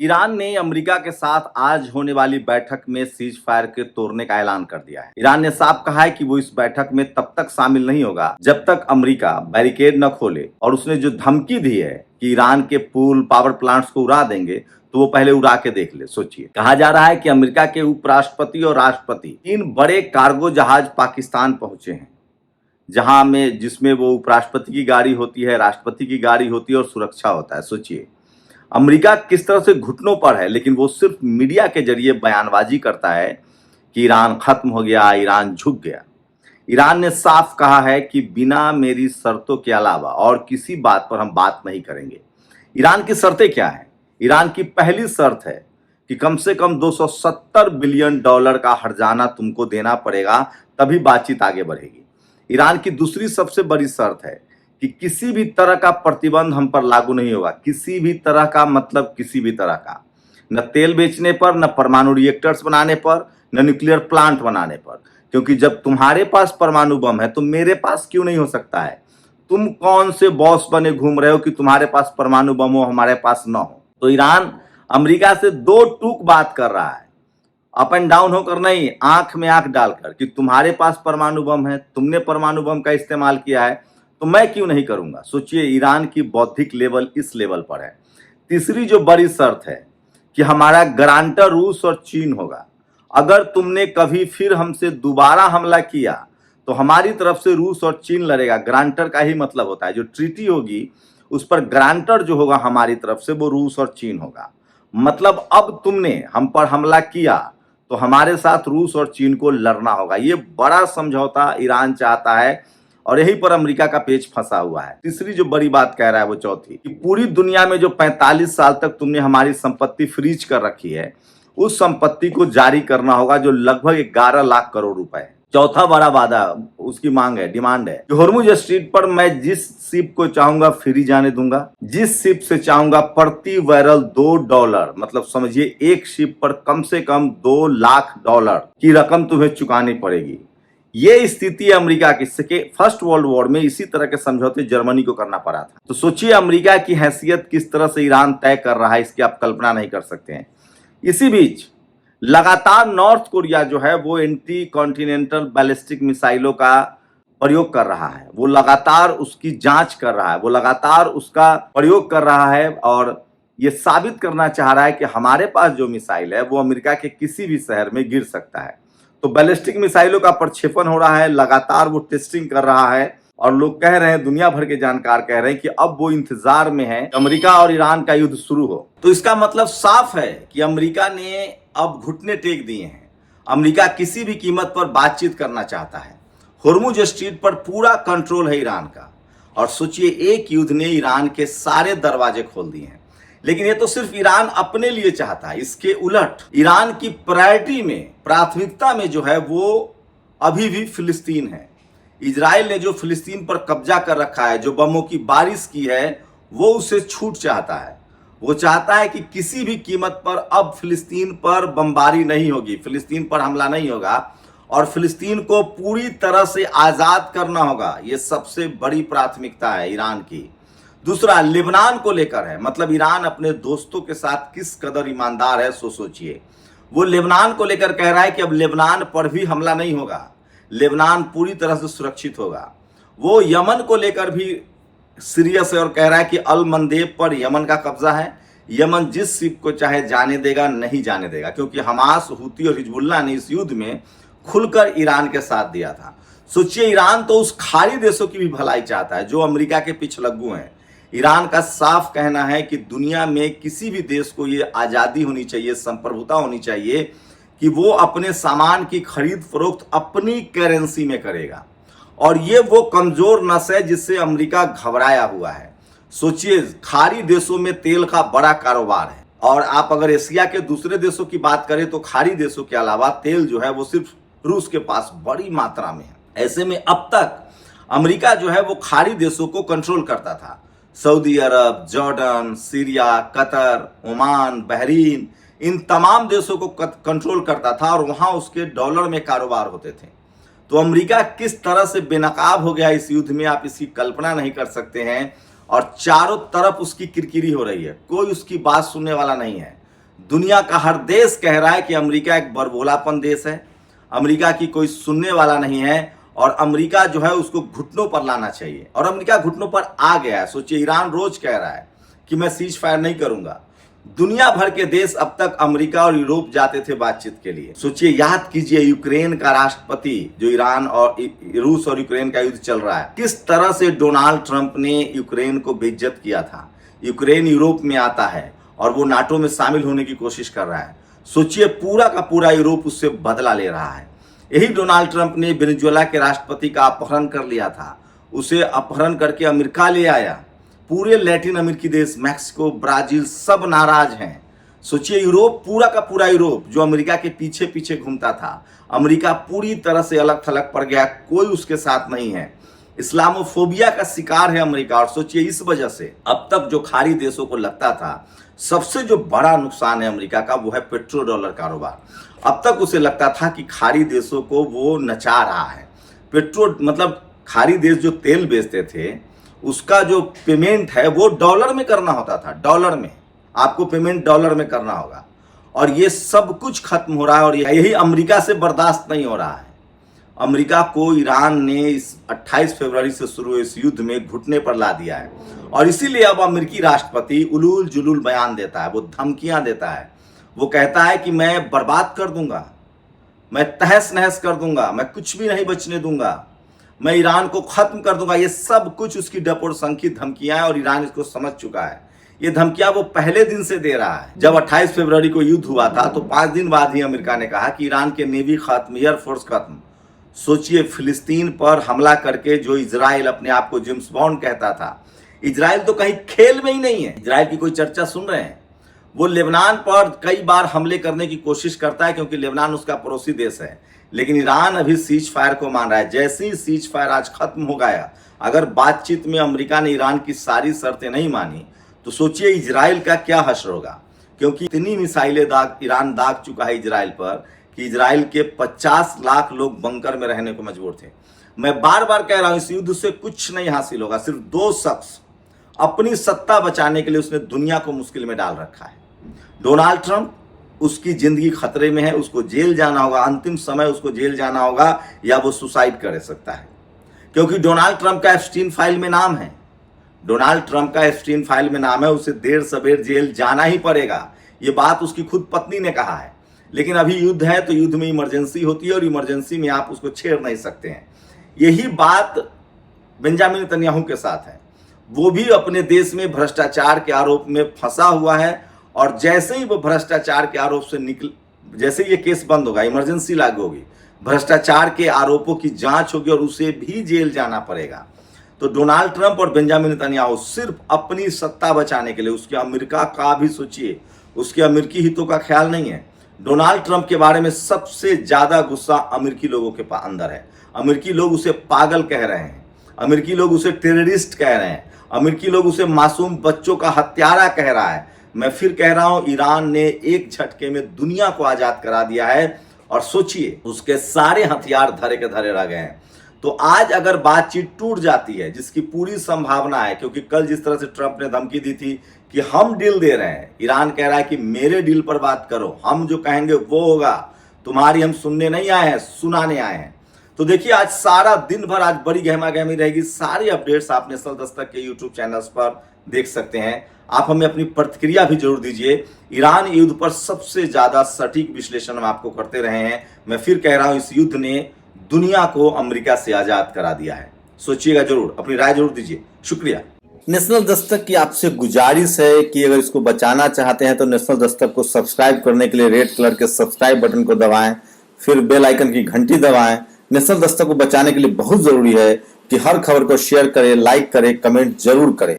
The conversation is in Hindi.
ईरान ने अमेरिका के साथ आज होने वाली बैठक में सीज फायर के तोड़ने का ऐलान कर दिया है। ईरान ने साफ कहा है कि वो इस बैठक में तब तक शामिल नहीं होगा जब तक अमेरिका बैरिकेड न खोले, और उसने जो धमकी दी है कि ईरान के पुल पावर प्लांट्स को उड़ा देंगे तो वो पहले उड़ा के देख ले। सोचिए, कहा जा रहा है कि अमेरिका के उपराष्ट्रपति और राष्ट्रपति 3 बड़े कार्गो जहाज पाकिस्तान पहुंचे हैं, जिसमें वो उपराष्ट्रपति की गाड़ी होती है, राष्ट्रपति की गाड़ी होती है और सुरक्षा होता है। सोचिए अमेरिका किस तरह से घुटनों पर है, लेकिन वो सिर्फ मीडिया के जरिए बयानबाजी करता है कि ईरान खत्म हो गया, ईरान झुक गया। ईरान ने साफ कहा है कि बिना मेरी शर्तों के अलावा और किसी बात पर हम बात नहीं करेंगे। ईरान की शर्तें क्या हैं? ईरान की पहली शर्त है कि कम से कम $270 बिलियन का हर्जाना तुमको देना पड़ेगा, तभी बातचीत आगे बढ़ेगी। ईरान की दूसरी सबसे बड़ी शर्त है कि किसी भी तरह का प्रतिबंध हम पर लागू नहीं होगा। किसी भी तरह का मतलब किसी भी तरह का, न तेल बेचने पर, न परमाणु रिएक्टर्स बनाने पर, न न्यूक्लियर प्लांट बनाने पर। क्योंकि जब तुम्हारे पास परमाणु बम है तो मेरे पास क्यों नहीं हो सकता है? तुम कौन से बॉस बने घूम रहे हो कि तुम्हारे पास परमाणु बम हो, हमारे पास न हो? तो ईरान अमेरिका से 2 टूक बात कर रहा है, अप एंड डाउन होकर नहीं, आंख में आंख डालकर, कि तुम्हारे पास परमाणु बम है, तुमने परमाणु बम का इस्तेमाल किया है, तो मैं क्यों नहीं करूंगा। सोचिए ईरान की बौद्धिक लेवल इस लेवल पर है। तीसरी जो बड़ी शर्त है कि हमारा गारंटर रूस और चीन होगा। अगर तुमने कभी फिर हमसे दोबारा हमला किया तो हमारी तरफ से रूस और चीन लड़ेगा। गारंटर का ही मतलब होता है, जो ट्रीटी होगी उस पर गारंटर जो होगा हमारी तरफ से, वो रूस और चीन होगा। मतलब अब तुमने हम पर हमला किया तो हमारे साथ रूस और चीन को लड़ना होगा। ये बड़ा समझौता ईरान चाहता है और यहीं पर अमेरिका का पेच फंसा हुआ है। तीसरी जो बड़ी बात कह रहा है वो चौथी, कि पूरी दुनिया में जो 45 साल तक तुमने हमारी संपत्ति फ्रीज कर रखी है, उस संपत्ति को जारी करना होगा, जो लगभग 11 लाख करोड़ रुपए है। चौथा बड़ा वादा, उसकी मांग है, डिमांड है कि हॉर्मुज स्ट्रीट पर मैं जिस शिप को चाहूंगा फ्री जाने दूंगा, जिस शिप से चाहूंगा प्रति बैरल $2, मतलब समझिए एक शिप पर कम से कम $2 लाख की रकम तुम्हें चुकानी पड़ेगी। ये स्थिति अमेरिका की फर्स्ट वर्ल्ड वॉर में इसी तरह के समझौते जर्मनी को करना पड़ा था। तो सोचिए अमेरिका की हैसियत किस तरह से ईरान तय कर रहा है, इसकी आप कल्पना नहीं कर सकते हैं। इसी बीच लगातार नॉर्थ कोरिया जो है वो एंटी कॉन्टिनेंटल बैलिस्टिक मिसाइलों का प्रयोग कर रहा है, वो लगातार उसकी जांच कर रहा है, वो लगातार उसका प्रयोग कर रहा है और ये साबित करना चाह रहा है कि हमारे पास जो मिसाइल है वो अमेरिका के किसी भी शहर में गिर सकता है। तो बैलिस्टिक मिसाइलों का प्रक्षेपण हो रहा है, लगातार वो टेस्टिंग कर रहा है और लोग कह रहे हैं, दुनिया भर के जानकार कह रहे हैं कि अब वो इंतजार में है अमेरिका और ईरान का युद्ध शुरू हो। तो इसका मतलब साफ है कि अमेरिका ने अब घुटने टेक दिए हैं। अमेरिका किसी भी कीमत पर बातचीत करना चाहता है। हॉर्मुज स्ट्रीट पर पूरा कंट्रोल है ईरान का, और सोचिए एक युद्ध ने ईरान के सारे दरवाजे खोल दिए हैं। लेकिन ये तो सिर्फ ईरान अपने लिए चाहता है। इसके उलट ईरान की प्रायोरिटी में, प्राथमिकता में जो है वो अभी भी फिलिस्तीन है। इजराइल ने जो फिलिस्तीन पर कब्जा कर रखा है, जो बमों की बारिश की है, वो उसे छूट चाहता है। वो चाहता है कि किसी भी कीमत पर अब फिलिस्तीन पर बमबारी नहीं होगी, फिलिस्तीन पर हमला नहीं होगा और फिलिस्तीन को पूरी तरह से आजाद करना होगा। ये सबसे बड़ी प्राथमिकता है ईरान की। दूसरा लेबनान को लेकर है, मतलब ईरान अपने दोस्तों के साथ किस कदर ईमानदार है, सोचिए। वो लेबनान को लेकर कह रहा है कि अब लेबनान पर भी हमला नहीं होगा, लेबनान पूरी तरह से सुरक्षित होगा। वो यमन को लेकर भी सीरियस है और कह रहा है कि अल मंदेब पर यमन का कब्जा है, यमन जिस शिप को चाहे जाने देगा, नहीं जाने देगा, क्योंकि हमास, हूती और हिजबुल्लाह ने इस युद्ध में खुलकर ईरान के साथ दिया था। सोचिए ईरान तो उस खाड़ी देशों की भी भलाई चाहता है जो अमेरिका के पिछलग्गू हैं। ईरान का साफ कहना है कि दुनिया में किसी भी देश को ये आज़ादी होनी चाहिए, संप्रभुता होनी चाहिए कि वो अपने सामान की खरीद फरोख्त अपनी करेंसी में करेगा, और ये वो कमजोर नस है जिससे अमेरिका घबराया हुआ है। सोचिए खाड़ी देशों में तेल का बड़ा कारोबार है, और आप अगर एशिया के दूसरे देशों की बात करें तो खाड़ी देशों के अलावा तेल जो है वो सिर्फ रूस के पास बड़ी मात्रा में है। ऐसे में अब तक अमेरिका जो है वो खाड़ी देशों को कंट्रोल करता था। Saudi Arabia, Jordan, Syria, Qatar, Oman, Bahrain, इन तमाम देशों को कंट्रोल करता था और वहां उसके डॉलर में कारोबार होते थे। तो अमेरिका किस तरह से बेनकाब हो गया इस युद्ध में, आप इसकी कल्पना नहीं कर सकते हैं। और चारों तरफ उसकी किरकिरी हो रही है, कोई उसकी बात सुनने वाला नहीं है। दुनिया का हर देश कह रहा है कि अमेरिका एक बरबोलापन देश है, अमेरिका की कोई सुनने वाला नहीं है और अमेरिका जो है उसको घुटनों पर लाना चाहिए, और अमेरिका घुटनों पर आ गया है। सोचिए, ईरान रोज कह रहा है कि मैं सीज फायर नहीं करूंगा। दुनिया भर के देश अब तक अमेरिका और यूरोप जाते थे बातचीत के लिए। सोचिए, याद कीजिए यूक्रेन का राष्ट्रपति, जो ईरान और रूस और यूक्रेन का युद्ध चल रहा है, किस तरह से डोनाल्ड ट्रंप ने यूक्रेन को बेइज्जत किया था। यूक्रेन यूरोप में आता है और वो नाटो में शामिल होने की कोशिश कर रहा है। सोचिए, पूरा का पूरा यूरोप उससे बदला ले रहा है। यही डोनाल्ड ट्रंप ने वेनेजुएला के राष्ट्रपति का अपहरण कर लिया था, उसे अपहरण करके अमेरिका ले आया। पूरे लैटिन अमेरिकी देश, मैक्सिको, ब्राजील सब नाराज हैं। सोचिए, यूरोप, पूरा का पूरा यूरोप जो अमेरिका के पीछे पीछे घूमता था, अमेरिका पूरी तरह से अलग थलग पड़ गया, कोई उसके साथ नहीं है। इस्लामोफोबिया का शिकार है अमेरिका। और सोचिए, इस वजह से अब तक जो खाड़ी देशों को लगता था सबसे जो बड़ा नुकसान है अमेरिका का, वो है पेट्रो डॉलर कारोबार। अब तक उसे लगता था कि खाड़ी देशों को वो नचा रहा है। पेट्रो मतलब खाड़ी देश जो तेल बेचते थे, उसका जो पेमेंट है वो डॉलर में करना होता था। डॉलर में आपको पेमेंट डॉलर में करना होगा, और ये सब कुछ खत्म हो रहा है। और यही अमेरिका से बर्दाश्त नहीं हो रहा है। अमेरिका को ईरान ने इस 28 फरवरी से शुरू हुए इस युद्ध में घुटने पर ला दिया है, और इसीलिए अब अमेरिकी राष्ट्रपति उलूल जुलूल बयान देता है, वो धमकियां देता है। वो कहता है कि मैं बर्बाद कर दूंगा, मैं तहस नहस कर दूंगा, मैं कुछ भी नहीं बचने दूंगा, मैं ईरान को खत्म कर दूंगा। ये सब कुछ उसकी डपोर संखित धमकियां हैं, और ईरान इसको समझ चुका है। ये धमकियां वो पहले दिन से दे रहा है। जब 28 फरवरी को युद्ध हुआ था तो 5 दिन बाद ही अमेरिका ने कहा कि ईरान के नेवी खत्म, एयरफोर्स खत्म। सोचिए, फिलिस्तीन पर हमला करके जो इजराइल अपने आप को जेम्स बॉन्ड कहता था, इजराइल तो कहीं खेल में ही नहीं है। इजराइल की कोई चर्चा सुन रहे हैं? वो लेबनान पर कई बार हमले करने की कोशिश करता है, क्योंकि लेबनान उसका पड़ोसी देश है। लेकिन ईरान अभी सीज फायर को मान रहा है। जैसे ही सीज फायर आज खत्म हो गया, अगर बातचीत में अमेरिका ने ईरान की सारी शर्तें नहीं मानी, तो सोचिए इजराइल का क्या हश्र होगा। क्योंकि इतनी मिसाइलें ईरान दाग चुका है इजराइल पर कि इजराइल के 50 लाख लोग बंकर में रहने को मजबूर थे। मैं बार बार कह रहा हूं, इस युद्ध से कुछ नहीं हासिल होगा। सिर्फ 2 शख्स अपनी सत्ता बचाने के लिए उसने दुनिया को मुश्किल में डाल रखा है। डोनाल्ड ट्रंप, उसकी जिंदगी खतरे में है, उसको जेल जाना होगा, अंतिम समय उसको जेल जाना होगा, या वो सुसाइड कर सकता है। क्योंकि डोनाल्ड ट्रंप का एप्स्टीन फाइल में नाम है। डोनाल्ड ट्रंप का एप्स्टीन फाइल में नाम है, उसे देर सवेर जेल जाना ही पड़ेगा। ये बात उसकी खुद पत्नी ने कहा है। लेकिन अभी युद्ध है, तो युद्ध में इमरजेंसी होती है, और इमरजेंसी में आप उसको छेड़ नहीं सकते हैं। यही बात बेंजामिन नेतन्याहू के साथ है। वो भी अपने देश में भ्रष्टाचार के आरोप में फंसा हुआ है, और जैसे ही वो भ्रष्टाचार के आरोप से जैसे ये केस बंद होगा, इमरजेंसी लागू होगी, भ्रष्टाचार के आरोपों की जांच होगी और उसे भी जेल जाना पड़ेगा। तो डोनाल्ड ट्रंप और बेंजामिन नेतन्याहू सिर्फ अपनी सत्ता बचाने के लिए, उसके अमेरिका का भी सोचिए, उसके अमेरिकी हितों का ख्याल नहीं है। डोनाल्ड ट्रंप के बारे में सबसे ज्यादा गुस्सा अमेरिकी लोगों के अंदर है। अमेरिकी लोग उसे पागल कह रहे हैं, अमेरिकी लोग उसे टेररिस्ट कह रहे हैं, अमेरिकी लोग उसे मासूम बच्चों का हत्यारा कह रहा है। मैं फिर कह रहा हूं, ईरान ने एक झटके में दुनिया को आजाद करा दिया है, और सोचिए उसके सारे हथियार धरे के धरे रह गए हैं। तो आज अगर बातचीत टूट जाती है, जिसकी पूरी संभावना है, क्योंकि कल जिस तरह से ट्रंप ने धमकी दी थी कि हम डील दे रहे हैं, ईरान कह रहा है कि मेरे डील पर बात करो, हम जो कहेंगे वो होगा, तुम्हारी हम सुनने नहीं आए हैं, सुनाने आए हैं। तो देखिए, आज सारा दिन भर आज बड़ी गहमा गहमी रहेगी। सारी अपडेट्स आप नेशनल दस्तक के यूट्यूब चैनल्स पर देख सकते हैं। आप हमें अपनी प्रतिक्रिया भी जरूर दीजिए। ईरान युद्ध पर सबसे ज्यादा सटीक विश्लेषण हम आपको करते रहे हैं। मैं फिर कह रहा हूं, इस युद्ध ने दुनिया को अमेरिका से आजाद करा दिया है। सोचिएगा जरूर, अपनी राय जरूर दीजिए। शुक्रिया। नेशनल दस्तक की आपसे गुजारिश है कि अगर इसको बचाना चाहते हैं तो नेशनल दस्तक को सब्सक्राइब करने के लिए रेड कलर के सब्सक्राइब बटन को दबाएं, फिर बेल आइकन की घंटी दबाएं। नेशनल दस्तक को बचाने के लिए बहुत जरूरी है कि हर खबर को शेयर करें, लाइक करें, कमेंट जरूर करें।